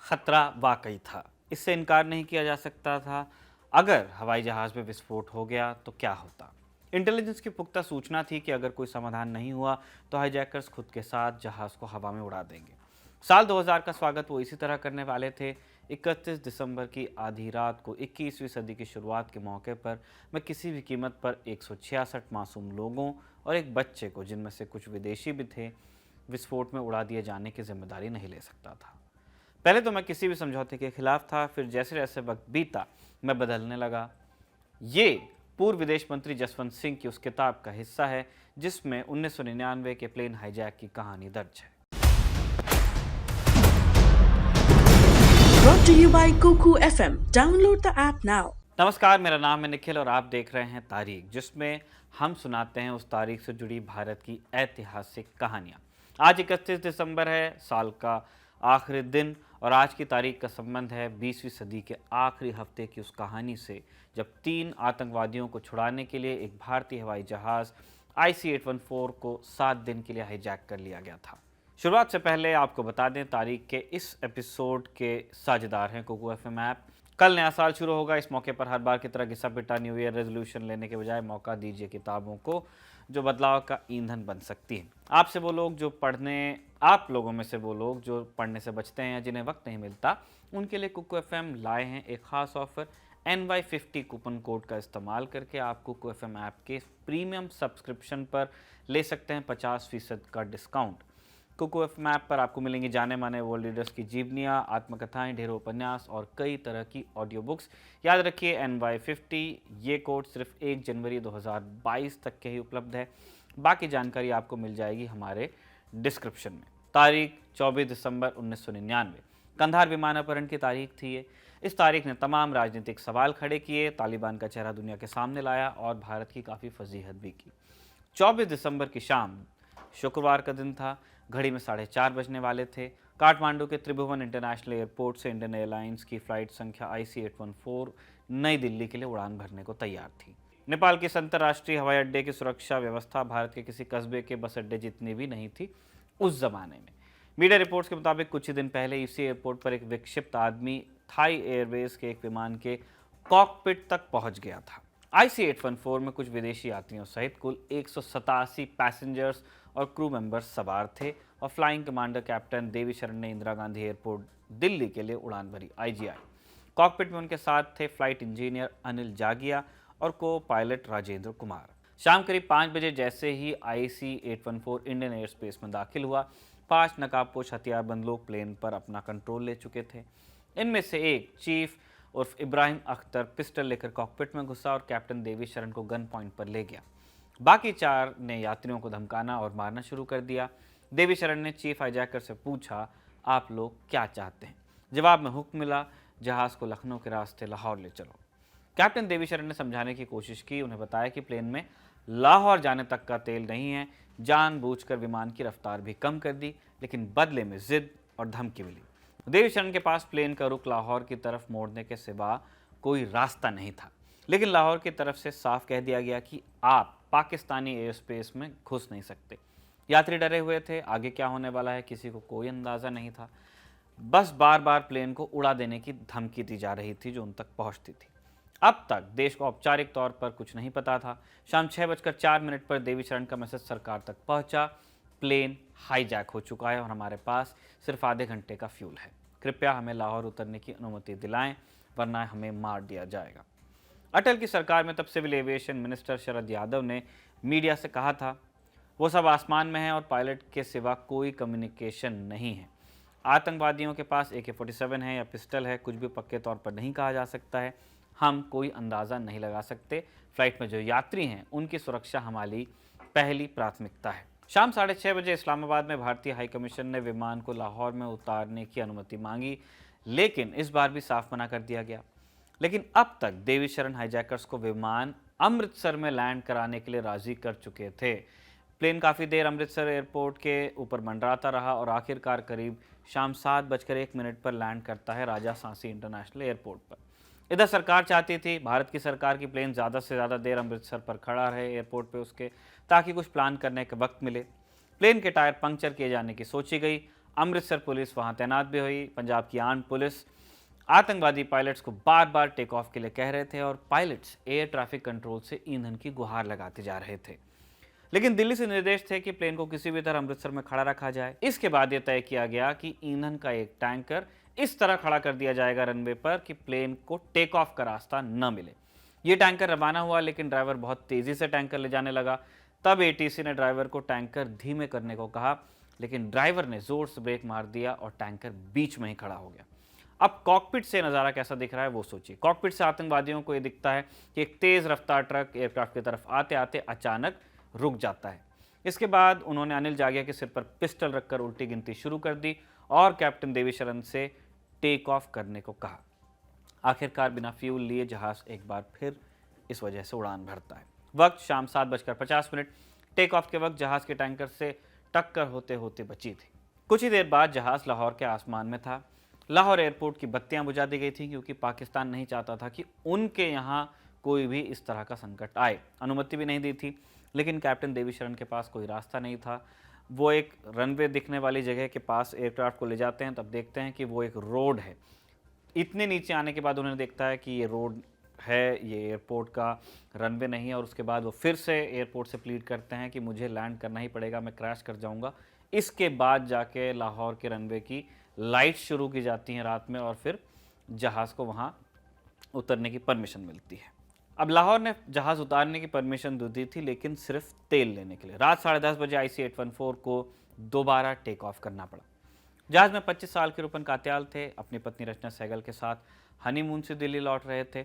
खतरा वाकई था, इससे इनकार नहीं किया जा सकता था। अगर हवाई जहाज में विस्फोट हो गया तो क्या होता? इंटेलिजेंस की पुख्ता सूचना थी कि अगर कोई समाधान नहीं हुआ तो हाईजैकर्स खुद के साथ जहाज को हवा में उड़ा देंगे। साल 2000 का स्वागत वो इसी तरह करने वाले थे। 31 दिसंबर की आधी रात को 21वीं सदी की शुरुआत के मौके पर मैं किसी भी कीमत पर 166 मासूम लोगों और एक बच्चे को, जिनमें से कुछ विदेशी भी थे, विस्फोट में उड़ा दिए जाने की जिम्मेदारी नहीं ले सकता था। पहले तो मैं किसी भी समझौते के खिलाफ था, फिर जैसे जैसे वक्त बीता मैं बदलने लगा। ये पूर्व विदेश मंत्री जसवंत सिंह की उस किताब का हिस्सा है जिसमें 1999 के प्लेन हाईजैक की कहानी दर्ज है। Brought to you by Kuku FM. Download the app now. नमस्कार, मेरा नाम है निखिल और आप देख रहे हैं तारीख, जिसमें हम सुनाते हैं उस तारीख से जुड़ी भारत की ऐतिहासिक कहानियाँ। आज 31 दिसंबर है, साल का आखिरी दिन, और आज की तारीख का संबंध है 20वीं सदी के आखिरी हफ्ते की उस कहानी से जब 3 आतंकवादियों को छुड़ाने के लिए एक भारतीय हवाई जहाज़ IC-814 को 7 दिन के लिए हाईजैक कर लिया गया था। शुरुआत से पहले आपको बता दें, तारीख के इस एपिसोड के साझेदार हैं कुकू FM ऐप। कल नया साल शुरू होगा, इस मौके पर हर बार की तरह घिसा पिटा न्यू ईयर रेजोल्यूशन लेने के बजाय मौका दीजिए किताबों को जो बदलाव का ईंधन बन सकती हैं। आप लोगों में से वो लोग जो पढ़ने से बचते हैं या जिन्हें वक्त नहीं मिलता, उनके लिए कुकू FM लाए हैं एक खास ऑफर। NY50 कूपन कोड का इस्तेमाल करके आप कुकू FM ऐप के प्रीमियम सब्सक्रिप्शन पर ले सकते हैं 50% का डिस्काउंट। कुकू FM ऐप पर आपको मिलेंगी जाने माने वर्ल्ड लीडर्स की जीवनियाँ, आत्मकथाएं, ढेरों उपन्यास और कई तरह की ऑडियो बुक्स। याद रखिए, NY50 ये कोड सिर्फ 1 जनवरी 2022 तक के ही उपलब्ध है। बाकी जानकारी आपको मिल जाएगी हमारे डिस्क्रिप्शन में। तारीख 24 दिसंबर 1999, कंधार विमान अपहरण की तारीख थी ये। इस तारीख ने तमाम राजनीतिक सवाल खड़े किए, तालिबान का चेहरा दुनिया के सामने लाया और भारत की काफ़ी फजीहत भी की। 24 दिसंबर की शाम शुक्रवार का दिन था। घड़ी में 4:30 बजने वाले थे। काठमांडू के त्रिभुवन इंटरनेशनल एयरपोर्ट से इंडियन एयरलाइंस की फ़्लाइट संख्या IC-814 नई दिल्ली के लिए उड़ान भरने को तैयार थी। नेपाल के अंतर्राष्ट्रीय हवाई अड्डे की सुरक्षा व्यवस्था भारत के किसी कस्बे के बस अड्डे जितनी भी नहीं थी उस जमाने में। मीडिया रिपोर्ट्स के मुताबिक कुछ ही दिन पहले इसी एयरपोर्ट पर एक विक्षिप्त आदमी थाई एयरवेज के एक विमान के कॉकपिट तक पहुंच गया था। IC-814 में कुछ विदेशी यात्रियों सहित कुल 187 पैसेंजर्स और क्रू मेंबर्स सवार थे और फ्लाइंग कमांडर कैप्टन देवी शरण ने इंदिरा गांधी एयरपोर्ट दिल्ली के लिए उड़ान भरी। IGI कॉकपिट में उनके साथ थे फ्लाइट इंजीनियर अनिल जागिया और को पायलट राजेंद्र कुमार। शाम करीब 5 बजे जैसे ही IC-814 इंडियन एयर स्पेस में दाखिल हुआ, 5 नकाबपोश हथियारबंद लोग प्लेन पर अपना कंट्रोल ले चुके थे। इनमें से एक चीफ उर्फ इब्राहिम अख्तर पिस्टल लेकर कॉकपिट में घुसा और कैप्टन देवी शरण को गन पॉइंट पर ले गया। बाकी 4 ने यात्रियों को धमकाना और मारना शुरू कर दिया। देवी शरण ने चीफ हाईजैकर से पूछा, आप लोग क्या चाहते हैं? जवाब में हुक्म मिला, जहाज को लखनऊ के रास्ते लाहौर ले चलो। कैप्टन देवी शरण ने समझाने की कोशिश की, उन्हें बताया कि प्लेन में लाहौर जाने तक का तेल नहीं है। जानबूझकर विमान की रफ्तार भी कम कर दी, लेकिन बदले में जिद और धमकी मिली। देवी शरण के पास प्लेन का रुख लाहौर की तरफ मोड़ने के सिवा कोई रास्ता नहीं था, लेकिन लाहौर की तरफ से साफ कह दिया गया कि आप पाकिस्तानी एयर स्पेस में घुस नहीं सकते। यात्री डरे हुए थे, आगे क्या होने वाला है किसी को कोई अंदाज़ा नहीं था। बस बार बार प्लेन को उड़ा देने की धमकी दी जा रही थी जो उन तक पहुंचती थी। अब तक देश को औपचारिक तौर पर कुछ नहीं पता था। शाम 6:04 पर देवी शरण का मैसेज सरकार तक पहुंचा, प्लेन हाईजैक हो चुका है और हमारे पास सिर्फ आधे घंटे का फ्यूल है। कृपया हमें लाहौर उतरने की अनुमति दिलाएं, वरना हमें मार दिया जाएगा। अटल की सरकार में तब civil aviation minister Sharad Yadav ने मीडिया से कहा था, वो सब आसमान में हैं और पायलट के सिवा कोई कम्युनिकेशन नहीं है। आतंकवादियों के पास AK-47 है या पिस्टल है, कुछ भी पक्के तौर पर नहीं कहा जा सकता है। हम कोई अंदाज़ा नहीं लगा सकते। फ्लाइट में जो यात्री हैं उनकी सुरक्षा हमारी पहली प्राथमिकता है। शाम 6:30 बजे इस्लामाबाद में भारतीय हाई कमीशन ने विमान को लाहौर में उतारने की अनुमति मांगी, लेकिन इस बार भी साफ मना कर दिया गया। लेकिन अब तक देवी शरण हाईजैकर्स को विमान अमृतसर में लैंड कराने के लिए राजी कर चुके थे। प्लेन काफ़ी देर अमृतसर एयरपोर्ट के ऊपर मंडराता रहा और आखिरकार करीब शाम 7:01 पर लैंड करता है राजा सांसी इंटरनेशनल एयरपोर्ट पर। इधर सरकार चाहती थी, भारत की सरकार की प्लेन ज़्यादा से ज़्यादा देर अमृतसर पर खड़ा रहे एयरपोर्ट पे उसके, ताकि कुछ प्लान करने का वक्त मिले। प्लेन के टायर पंक्चर किए जाने की सोची गई। अमृतसर पुलिस वहां तैनात भी हुई। पंजाब की आर्म्ड पुलिस आतंकवादी पायलट्स को बार बार टेक ऑफ के लिए कह रहे थे और पायलट्स एयर ट्रैफिक कंट्रोल से ईंधन की गुहार लगाते जा रहे थे। लेकिन दिल्ली से निर्देश थे कि प्लेन को किसी भी तरह अमृतसर में खड़ा रखा जाए। इसके बाद यह तय किया गया कि ईंधन का एक टैंकर इस तरह खड़ा कर दिया जाएगा रनवे पर कि प्लेन को टेक ऑफ का रास्ता न मिले। ये टैंकर रवाना हुआ, लेकिन ड्राइवर बहुत तेजी से टैंकर ले जाने लगा। तब एटीसी ने ड्राइवर को टैंकर धीमे करने को कहा, लेकिन ड्राइवर ने जोर से ब्रेक मार दिया और टैंकर बीच में ही खड़ा हो गया। अब कॉकपिट से नज़ारा कैसा दिख रहा है वो सोचिए। कॉकपिट से आतंकवादियों को ये दिखता है कि एक तेज रफ्तार ट्रक एयरक्राफ्ट की तरफ आते आते अचानक रुक जाता है। इसके बाद उन्होंने अनिल जागिया के सिर पर पिस्टल रखकर उल्टी गिनती शुरू कर दी और कैप्टन देवीशरण से टेक ऑफ करने को कहा। आखिरकार बिना फ्यूल लिए जहाज एक बार फिर इस वजह से उड़ान भरता है। वक्त शाम 7:50। टेक ऑफ के वक्त जहाज के टैंकर से टक्कर होते होते बची थी। कुछ ही देर बाद जहाज लाहौर के आसमान में था। लाहौर एयरपोर्ट की बत्तियां बुझा दी गई थी क्योंकि पाकिस्तान नहीं चाहता था कि उनके यहाँ कोई भी इस तरह का संकट आए। अनुमति भी नहीं दी थी, लेकिन कैप्टन देवीशरण के पास कोई रास्ता नहीं था। वो एक रनवे दिखने वाली जगह के पास एयरक्राफ्ट को ले जाते हैं, तब देखते हैं कि वो एक रोड है। इतने नीचे आने के बाद उन्हें देखता है कि ये रोड है, ये एयरपोर्ट का रनवे नहीं है। और उसके बाद वो फिर से एयरपोर्ट से प्लीड करते हैं कि मुझे लैंड करना ही पड़ेगा, मैं क्रैश कर जाऊंगा। इसके बाद जाके लाहौर के रनवे की लाइट शुरू की जाती हैं रात में और फिर जहाज़ को वहाँ उतरने की परमिशन मिलती है। अब लाहौर ने जहाज़ उतारने की परमिशन दे दी थी, लेकिन सिर्फ तेल लेने के लिए। रात 10:30 बजे IC-814 को दोबारा टेक ऑफ करना पड़ा। जहाज़ में 25 साल के रुपन कात्याल थे, अपनी पत्नी रचना सहगल के साथ हनीमून से दिल्ली लौट रहे थे।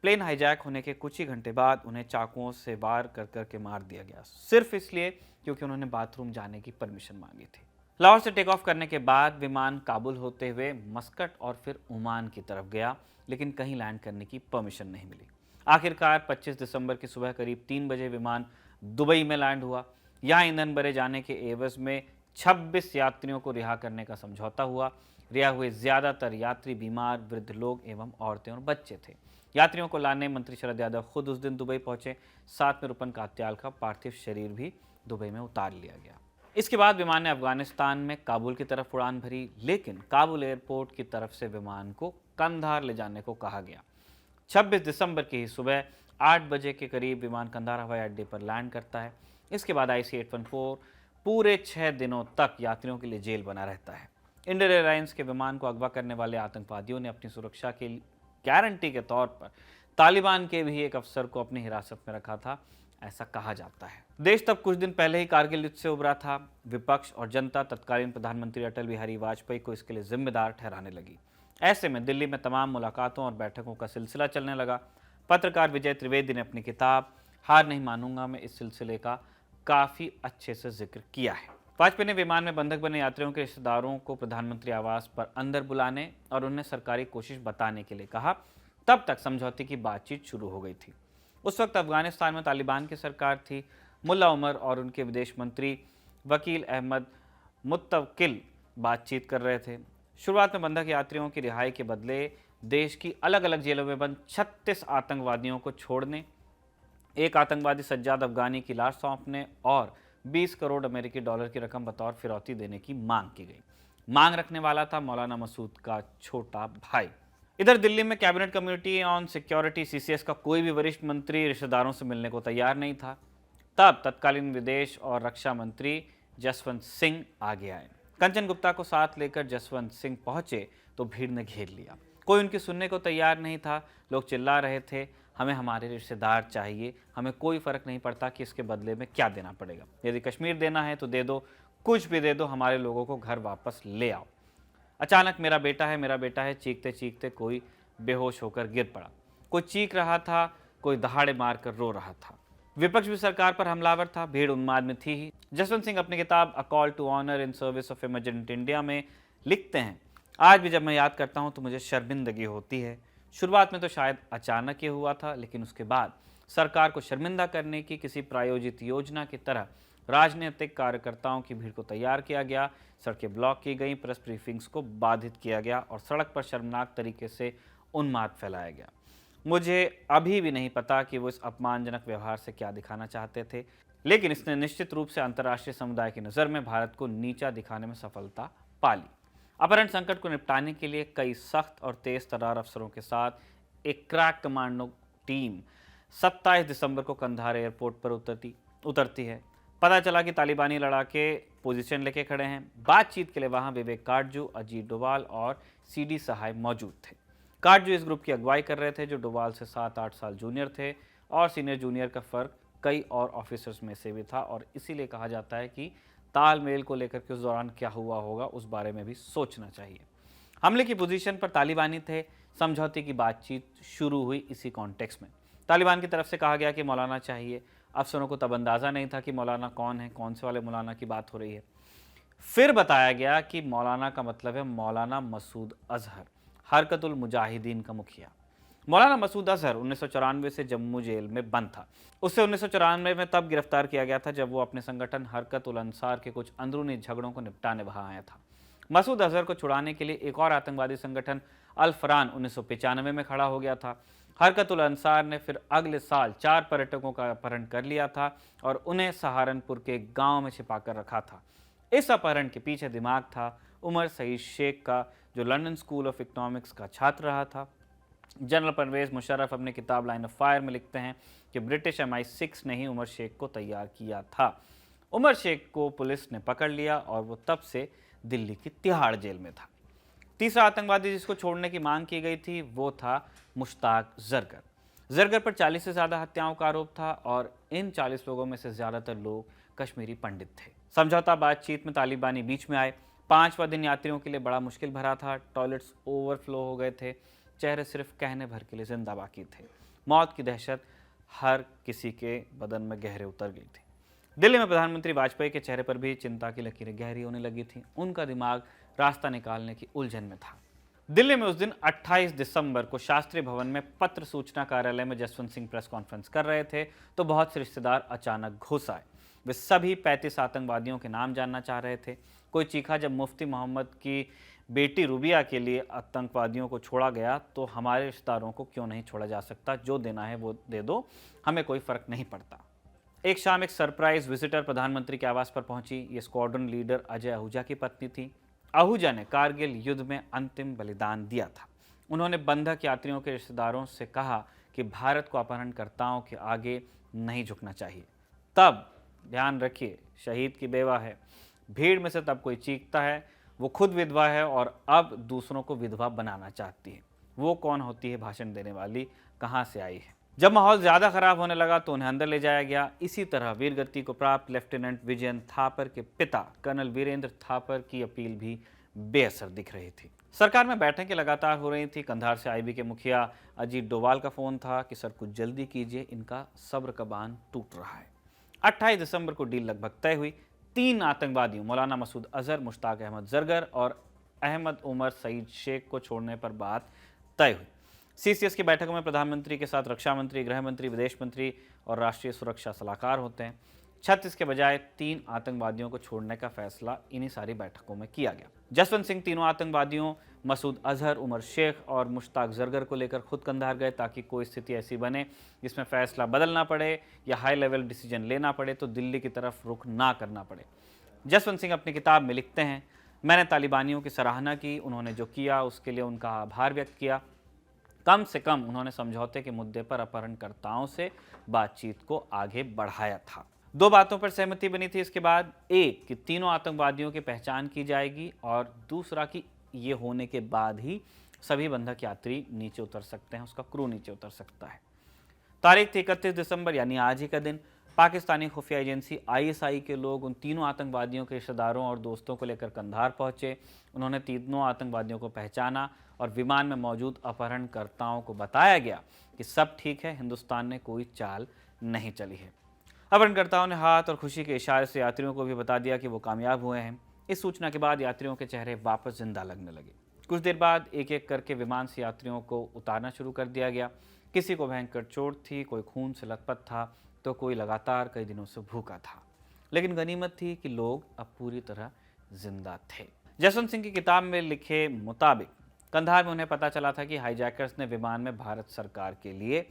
प्लेन हाईजैक होने के कुछ ही घंटे बाद उन्हें चाकुओं से वार कर करके मार दिया गया, सिर्फ इसलिए क्योंकि उन्होंने बाथरूम जाने की परमिशन मांगी थी। लाहौर से टेक ऑफ करने के बाद विमान काबुल होते हुए मस्कट और फिर ओमान की तरफ गया, लेकिन कहीं लैंड करने की परमिशन नहीं मिली। आखिरकार 25 दिसंबर की सुबह करीब 3 बजे विमान दुबई में लैंड हुआ। यहाँ ईंधन भरे जाने के एवज में 26 यात्रियों को रिहा करने का समझौता हुआ। रिहा हुए ज्यादातर यात्री बीमार, वृद्ध लोग एवं औरतें और बच्चे थे। यात्रियों को लाने मंत्री शरद यादव खुद उस दिन दुबई पहुंचे। साथ में रुपन कात्याल का पार्थिव शरीर भी दुबई में उतार लिया गया। इसके बाद विमान ने अफगानिस्तान में काबुल की तरफ उड़ान भरी, लेकिन काबुल एयरपोर्ट की तरफ से विमान को कंधार ले जाने को कहा गया। 26 दिसंबर की ही सुबह 8 बजे के करीब विमान कंधार हवाई अड्डे पर लैंड करता है। इसके बाद IC-814 पूरे 6 दिनों तक यात्रियों के लिए जेल बना रहता है। इंडियन एयरलाइंस के विमान को अगवा करने वाले आतंकवादियों ने अपनी सुरक्षा की गारंटी के तौर पर तालिबान के भी एक अफसर को अपनी हिरासत में रखा था, ऐसा कहा जाता है। देश तब कुछ दिन पहले ही कारगिल युद्ध से उभरा था। विपक्ष और जनता तत्कालीन प्रधानमंत्री अटल बिहारी वाजपेयी को इसके लिए जिम्मेदार ठहराने लगी। ऐसे में दिल्ली में तमाम मुलाकातों और बैठकों का सिलसिला चलने लगा। पत्रकार विजय त्रिवेदी ने अपनी किताब हार नहीं मानूंगा में इस सिलसिले का काफ़ी अच्छे से जिक्र किया है। वाजपेयी ने विमान में बंधक बने यात्रियों के रिश्तेदारों को प्रधानमंत्री आवास पर अंदर बुलाने और उन्हें सरकारी कोशिश बताने के लिए कहा। तब तक समझौते की बातचीत शुरू हो गई थी। उस वक्त अफगानिस्तान में तालिबान की सरकार थी। मुल्ला उमर और उनके विदेश मंत्री वकील अहमद मुत्तवकिल बातचीत कर रहे थे। शुरुआत में बंधक यात्रियों की रिहाई के बदले देश की अलग अलग जेलों में बंद 36 आतंकवादियों को छोड़ने, एक आतंकवादी सज्जाद अफगानी की लाश सौंपने और 20 करोड़ अमेरिकी डॉलर की रकम बतौर फिरौती देने की मांग की गई। मांग रखने वाला था मौलाना मसूद का छोटा भाई। इधर दिल्ली में cabinet committee on security CCS का कोई भी वरिष्ठ मंत्री रिश्तेदारों से मिलने को तैयार नहीं था। तब तत्कालीन विदेश और रक्षा मंत्री जसवंत सिंह आगे आए। कंचन गुप्ता को साथ लेकर जसवंत सिंह पहुंचे तो भीड़ ने घेर लिया। कोई उनकी सुनने को तैयार नहीं था। लोग चिल्ला रहे थे, हमें हमारे रिश्तेदार चाहिए, हमें कोई फर्क नहीं पड़ता कि इसके बदले में क्या देना पड़ेगा। यदि कश्मीर देना है तो दे दो, कुछ भी दे दो, हमारे लोगों को घर वापस ले आओ। अचानक मेरा बेटा है, मेरा बेटा है, चीखते चीखते कोई बेहोश होकर गिर पड़ा। कोई चीख रहा था, कोई दहाड़े मारकर रो रहा था। विपक्ष भी सरकार पर हमलावर था। भीड़ उन्माद में थी ही। जसवंत सिंह अपनी किताब a call to honour in service of emergent India में लिखते हैं, आज भी जब मैं याद करता हूं तो मुझे शर्मिंदगी होती है। शुरुआत में तो शायद अचानक ये हुआ था, लेकिन उसके बाद सरकार को शर्मिंदा करने की किसी प्रायोजित योजना की तरह राजनीतिक कार्यकर्ताओं की भीड़ को तैयार किया गया। सड़कें ब्लॉक की गई, प्रेस ब्रीफिंग्स को बाधित किया गया और सड़क पर शर्मनाक तरीके से उन्माद फैलाया गया। मुझे अभी भी नहीं पता कि वो इस अपमानजनक व्यवहार से क्या दिखाना चाहते थे, लेकिन इसने निश्चित रूप से अंतर्राष्ट्रीय समुदाय की नज़र में भारत को नीचा दिखाने में सफलता पा ली। अपहरण संकट को निपटाने के लिए कई सख्त और तेज तर्रार अफसरों के साथ एक क्रैक कमांडो टीम 27 दिसंबर को कंधार एयरपोर्ट पर उतरती है। पता चला कि तालिबानी लड़ाके पोजीशन लेके खड़े हैं। बातचीत के लिए वहां विवेक काटजू, अजीत डोभाल और सीडी सहाय मौजूद थे। काटजू इस ग्रुप की अगुवाई कर रहे थे जो डोभाल से 7-8 साल जूनियर थे और सीनियर जूनियर का फर्क कई और ऑफिसर्स में से भी था और इसीलिए कहा जाता है कि तालमेल को लेकर के उस दौरान क्या हुआ होगा उस बारे में भी सोचना चाहिए। हमले की पोजीशन पर तालिबानी थे। समझौते की बातचीत शुरू हुई इसी कॉन्टेक्स्ट में। तालिबान की तरफ से कहा गया कि मौलाना चाहिए। अफसरों को तब अंदाज़ा नहीं था कि मौलाना कौन है, कौन से वाले मौलाना की बात हो रही है। फिर बताया गया कि मौलाना का मतलब है मौलाना मसूद अजहर, हरकतुल मुजाहिदीन का मुखिया। मौलाना मसूद अजहर 1994 से जम्मू जेल में बंद था। उससे 1994 में तब गिरफ्तार किया गया था जब वो अपने संगठन हरकत उल अंसार के कुछ अंदरूनी झगड़ों को निपटाने वहां आया था। मसूद अजहर को छुड़ाने के लिए एक और आतंकवादी संगठन अल फरान 1995 में खड़ा हो गया था। हरकत उल अंसार ने फिर अगले साल 4 पर्यटकों का अपहरण कर लिया था और उन्हें सहारनपुर के गांव में छिपाकर रखा था। इस अपहरण के पीछे दिमाग था उमर सईद शेख का, जो लंदन स्कूल ऑफ इकोनॉमिक्स का छात्र रहा था। जनरल परवेज मुशर्रफ अपनी किताब लाइन ऑफ फायर में लिखते हैं कि ब्रिटिश MI6 ने ही उमर शेख को तैयार किया था। उमर शेख को पुलिस ने पकड़ लिया और वो तब से दिल्ली की तिहाड़ जेल में था। तीसरा आतंकवादी जिसको छोड़ने की मांग की गई थी वो था मुश्ताक जरगर। जरगर पर 40 से ज़्यादा हत्याओं का आरोप था और इन 40 लोगों में से ज़्यादातर लोग कश्मीरी पंडित थे। समझौता बातचीत में तालिबानी बीच में आए। 5वां दिन यात्रियों के लिए बड़ा मुश्किल भरा था। टॉयलेट्स ओवरफ्लो हो गए थे। चेहरे सिर्फ कहने भर के लिए जिंदा बाकी थे। मौत की दहशत हर किसी के बदन में गहरे उतर गई थी। दिल्ली में प्रधानमंत्री वाजपेयी के चेहरे पर भी चिंता की लकीरें गहरी होने लगी थी। उनका दिमाग रास्ता निकालने की उलझन में था। दिल्ली में उस दिन 28 दिसंबर को शास्त्री भवन में पत्र सूचना कार्यालय में जसवंत सिंह प्रेस कॉन्फ्रेंस कर रहे थे तो बहुत से रिश्तेदार अचानक घुस आए। वे सभी 35 आतंकवादियों के नाम जानना चाह रहे थे। कोई चीखा, जब मुफ्ती मोहम्मद की बेटी रुबिया के लिए आतंकवादियों को छोड़ा गया तो हमारे रिश्तेदारों को क्यों नहीं छोड़ा जा सकता? जो देना है वो दे दो, हमें कोई फर्क नहीं पड़ता। एक शाम एक सरप्राइज विजिटर प्रधानमंत्री के आवास पर पहुंची। ये स्क्वाड्रन लीडर अजय आहूजा की पत्नी थी। आहूजा ने कारगिल युद्ध में अंतिम बलिदान दिया था। उन्होंने बंधक यात्रियों के रिश्तेदारों से कहा कि भारत को अपहरणकर्ताओं के आगे नहीं झुकना चाहिए। तब ध्यान रखिए, शहीद की बेवा है। भीड़ में से तब कोई चीखता है, वो खुद विधवा है और अब दूसरों को विधवा बनाना चाहती है। वो कौन होती है भाषण देने वाली, कहाँ से आई है? जब माहौल ज़्यादा खराब होने लगा तो उन्हें अंदर ले जाया गया। इसी तरह वीरगति को प्राप्त लेफ्टिनेंट विजयन थापर के पिता कर्नल वीरेंद्र थापर की अपील भी बेअसर दिख रही थी। सरकार में बैठकें लगातार हो रही थी। कंधार से IB के मुखिया अजीत डोभाल का फोन था कि सर कुछ जल्दी कीजिए, इनका सब्र का बांध टूट रहा है। 28 दिसंबर को डील लगभग तय हुई। 3 आतंकवादियों मौलाना मसूद अजहर, मुश्ताक अहमद जरगर और अहमद उमर सईद शेख को छोड़ने पर बात तय हुई। CCS की बैठकों में प्रधानमंत्री के साथ रक्षा मंत्री, गृह मंत्री, विदेश मंत्री और राष्ट्रीय सुरक्षा सलाहकार होते हैं। 36 के बजाय 3 आतंकवादियों को छोड़ने का फैसला इन्हीं सारी बैठकों में किया गया। जसवंत सिंह तीनों आतंकवादियों मसूद अजहर, उमर शेख और मुश्ताक जरगर को लेकर खुद कंधार गए ताकि कोई स्थिति ऐसी बने जिसमें फैसला बदलना पड़े या हाई लेवल डिसीजन लेना पड़े तो दिल्ली की तरफ रुख ना करना पड़े। जसवंत सिंह अपनी किताब में लिखते हैं, मैंने तालिबानियों की सराहना की। उन्होंने जो किया उसके लिए उनका आभार व्यक्त किया। कम से कम उन्होंने समझौते के मुद्दे पर अपहरणकर्ताओं से बातचीत को आगे बढ़ाया था। 2 बातों पर सहमति बनी थी इसके बाद। एक कि तीनों आतंकवादियों की पहचान की जाएगी और दूसरा कि ये होने के बाद ही सभी बंधक यात्री नीचे उतर सकते हैं, उसका क्रू नीचे उतर सकता है। तारीख थी 31 दिसंबर यानी आज ही का दिन। पाकिस्तानी खुफिया एजेंसी ISI के लोग उन तीनों आतंकवादियों के रिश्तेदारों और दोस्तों को लेकर कंधार पहुंचे। उन्होंने तीनों आतंकवादियों को पहचाना और विमान में मौजूद अपहरणकर्ताओं को बताया गया कि सब ठीक है, हिंदुस्तान ने कोई चाल नहीं चली है। अपहरणकर्ताओं ने हाथ और खुशी के इशारे से यात्रियों को भी बता दिया कि वो कामयाब हुए हैं। इस सूचना के बाद यात्रियों के चेहरे वापस जिंदा लगने लगे। कुछ देर बाद एक एक करके विमान से यात्रियों को उतारना शुरू कर दिया गया। किसी को भयंकर चोट थी, कोई खून से लथपथ था तो कोई लगातार कई दिनों से भूखा था, लेकिन गनीमत थी कि लोग अब पूरी तरह जिंदा थे। जसवंत सिंह की किताब में लिखे मुताबिक कंधार में उन्हें पता चला था कि हाईजैकर्स ने विमान में भारत सरकार के लिए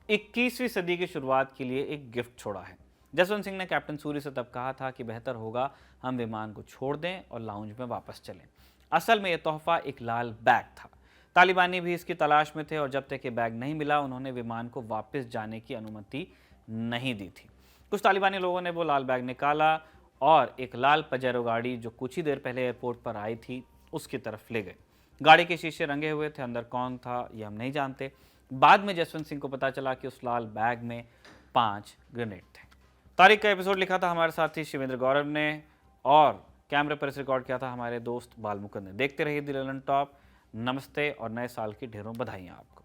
21वीं सदी की शुरुआत के लिए एक गिफ्ट छोड़ा है। जसवंत सिंह ने कैप्टन सूरी से तब कहा था कि बेहतर होगा हम विमान को छोड़ दें और लाउंज में वापस चलें। असल में यह तोहफा एक लाल बैग था। तालिबानी भी इसकी तलाश में थे और जब तक ये बैग नहीं मिला उन्होंने विमान को वापस जाने की अनुमति नहीं दी थी। कुछ तालिबानी लोगों ने वो लाल बैग निकाला और एक लाल पजेरो गाड़ी जो कुछ ही देर पहले एयरपोर्ट पर आई थी उसकी तरफ ले गए। गाड़ी के शीशे रंगे हुए थे, अंदर कौन था ये हम नहीं जानते। बाद में जसवंत सिंह को पता चला कि उस लाल बैग में 5 ग्रेनेड थे। तारीख का एपिसोड लिखा था हमारे साथी शिवेंद्र गौरव ने और कैमरे पर इसे रिकॉर्ड किया था हमारे दोस्त बाल मुकुंद ने। देखते रहिए द ललन टॉप। नमस्ते और नए साल की ढेरों बधाइयाँ आपको।